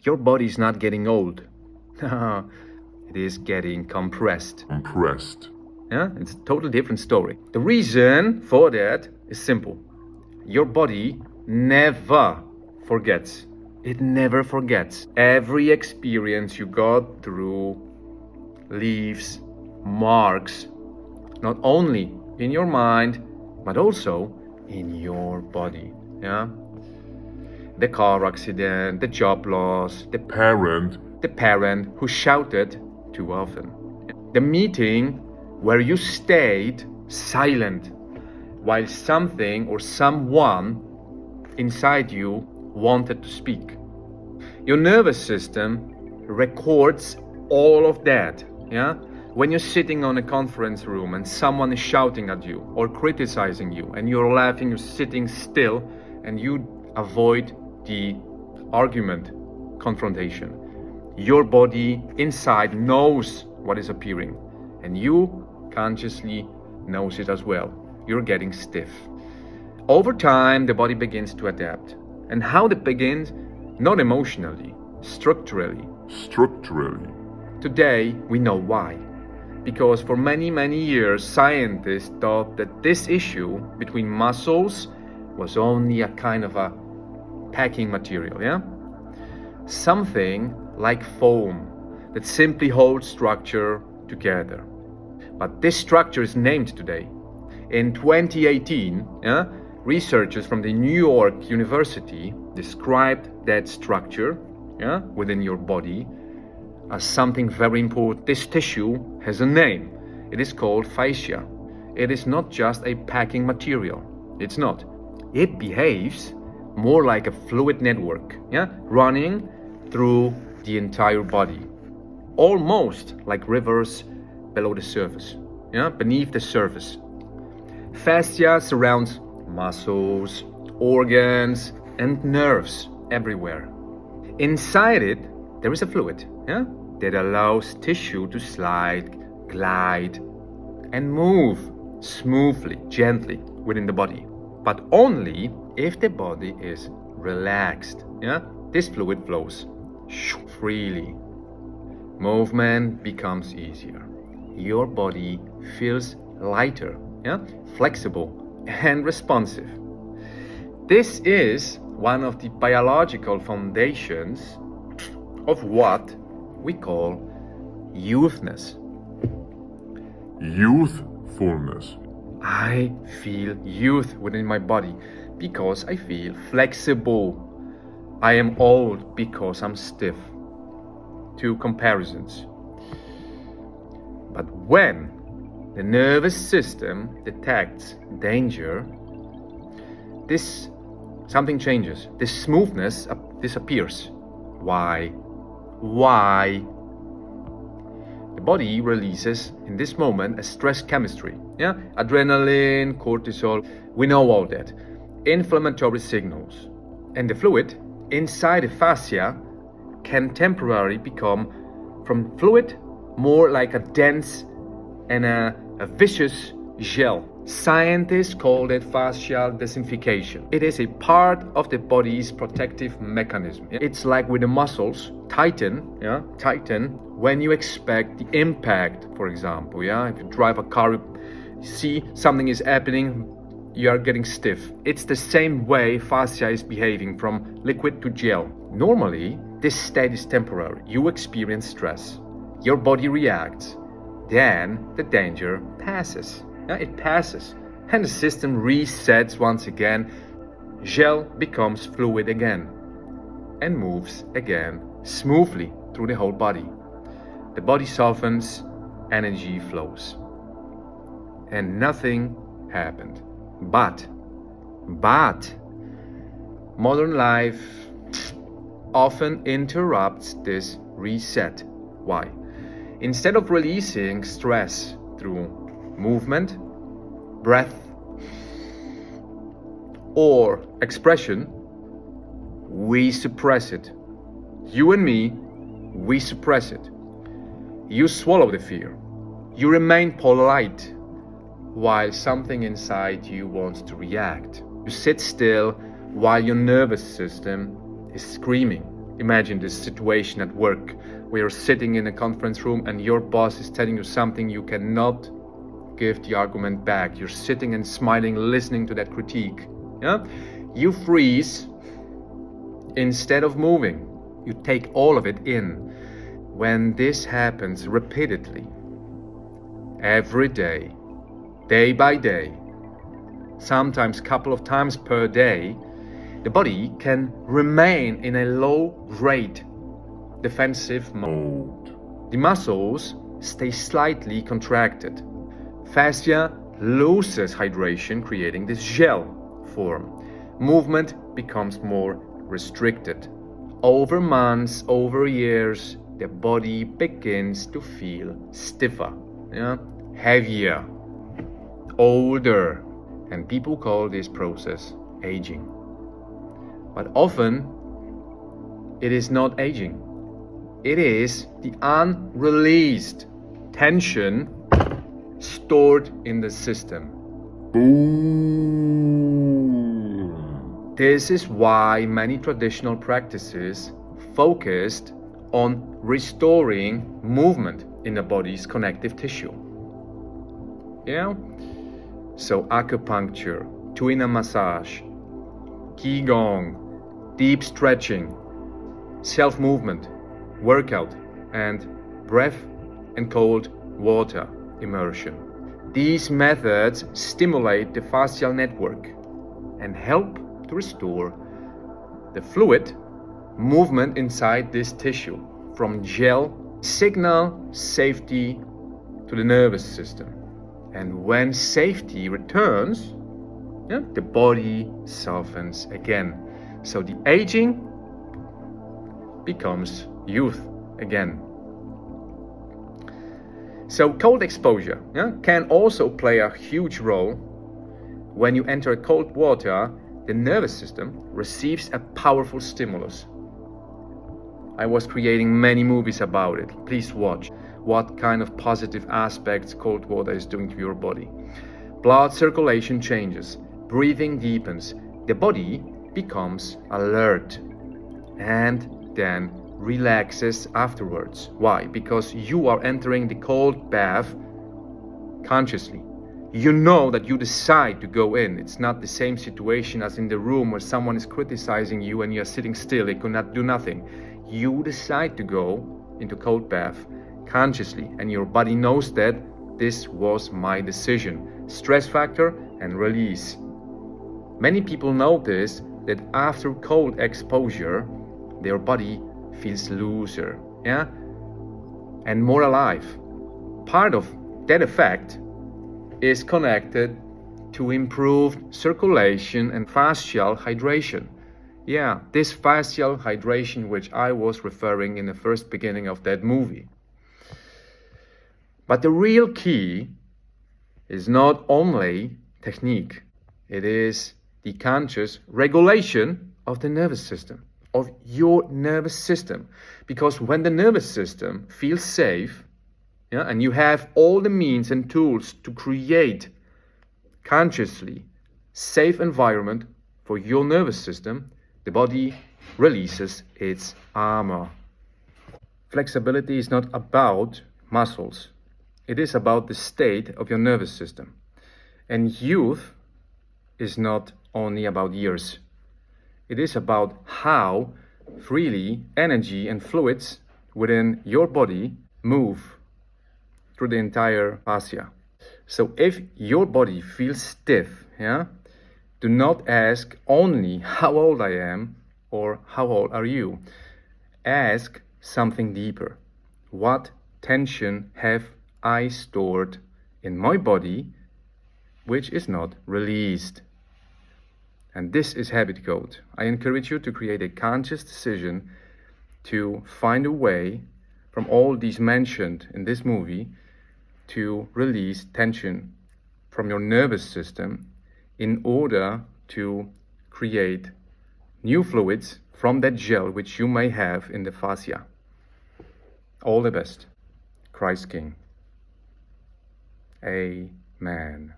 Your body is not getting old. It is getting compressed. Yeah, it's a totally different story. The reason for that is simple. Your body never forgets. It never forgets. Every experience you got through leaves marks, not only in your mind, but also in your body. Yeah? The car accident, the job loss, the parent who shouted too often, the meeting where you stayed silent while something or someone inside you wanted to speak. Your nervous system records all of that. Yeah? When you're sitting on a conference room and someone is shouting at you or criticizing you and you're laughing, you're sitting still and you avoid the argument, confrontation. Your body inside knows what is appearing and you consciously knows it as well. You're getting stiff. Over time, the body begins to adapt. And how it begins? Not emotionally, structurally. Today, we know why. Because for many, many years, scientists thought that this issue between muscles was only a kind of a packing material, yeah? Something like foam that simply holds structure together. But this structure is named today. In 2018, researchers from the New York University described that structure within your body as something very important. This tissue has a name. It is called fascia. It is not just a packing material. It's not. It behaves more like a fluid network, running through the entire body. Almost like rivers below the surface, beneath the surface. Fascia surrounds muscles, organs, and nerves everywhere. Inside it, there is a fluid, that allows tissue to slide, glide, and move smoothly, gently within the body. But only if the body is relaxed. This fluid flows freely. Movement becomes easier. Your body feels lighter, flexible, and responsive. This is one of the biological foundations of what we call youthness. Youthfulness. I feel youth within my body because I feel flexible. I am old because I'm stiff. Two comparisons. But when the nervous system detects danger, something changes. This smoothness disappears. Why? The body releases in this moment a stress chemistry. Adrenaline, cortisol, we know all that. Inflammatory signals. And the fluid inside the fascia can temporarily become from fluid more like a dense and a viscous gel. Scientists call it fascial densification. It is a part of the body's protective mechanism. It's like with the muscles, tighten when you expect the impact, for example. If you drive a car, you see something is happening, you are getting stiff. It's the same way fascia is behaving from liquid to gel. Normally, this state is temporary. You experience stress. Your body reacts. Then the danger passes. It passes. And the system resets once again. Gel becomes fluid again. And moves again smoothly through the whole body. The body softens, energy flows. And nothing happened. But modern life often interrupts this reset. Why? Instead of releasing stress through movement, breath, or expression, we suppress it. You and me, we suppress it. You swallow the fear. You remain polite while something inside you wants to react. You sit still while your nervous system is screaming. Imagine this situation at work where you're sitting in a conference room and your boss is telling you something you cannot give the argument back. You're sitting and smiling, listening to that critique. Yeah? You freeze instead of moving. You take all of it in. When this happens repeatedly, every day, day by day, sometimes a couple of times per day, the body can remain in a low-grade defensive mode. The muscles stay slightly contracted. Fascia loses hydration, creating this gel form. Movement becomes more restricted. Over months, over years, the body begins to feel stiffer, heavier, older, and people call this process aging. But often, it is not aging. It is the unreleased tension stored in the system. Boom. This is why many traditional practices focused on restoring movement in the body's connective tissue. So acupuncture, tuina massage, qigong, deep stretching, self-movement, workout, and breath and cold water immersion. These methods stimulate the fascial network and help to restore the fluid movement inside this tissue from gel, signal safety to the nervous system. And when safety returns, the body softens again. So the aging becomes youth again. So cold exposure can also play a huge role. When you enter cold water, the nervous system receives a powerful stimulus. I was creating many movies about it. Please watch what kind of positive aspects cold water is doing to your body. Blood circulation changes, breathing deepens, the body becomes alert and then relaxes afterwards. Why? Because you are entering the cold bath consciously. You know that you decide to go in. It's not the same situation as in the room where someone is criticizing you and you're sitting still, they could not do nothing. You decide to go into cold bath consciously, and your body knows that this was my decision. Stress factor and release. Many people notice that after cold exposure, their body feels looser, and more alive. Part of that effect is connected to improved circulation and fascial hydration. This fascial hydration which I was referring in the first beginning of that movie. But the real key is not only technique, it is the conscious regulation of the nervous system, of your nervous system. Because when the nervous system feels safe, and you have all the means and tools to create consciously safe environment for your nervous system, the body releases its armor. Flexibility is not about muscles. It is about the state of your nervous system. And youth is not only about years. It is about how freely energy and fluids within your body move through the entire fascia. So if your body feels stiff, do not ask only how old I am or how old are you. Ask something deeper. What tension have I stored in my body which is not released? And this is habit code. I encourage you to create a conscious decision to find a way from all these mentioned in this movie to release tension from your nervous system in order to create new fluids from that gel which you may have in the fascia. All the best. Christ King. Amen.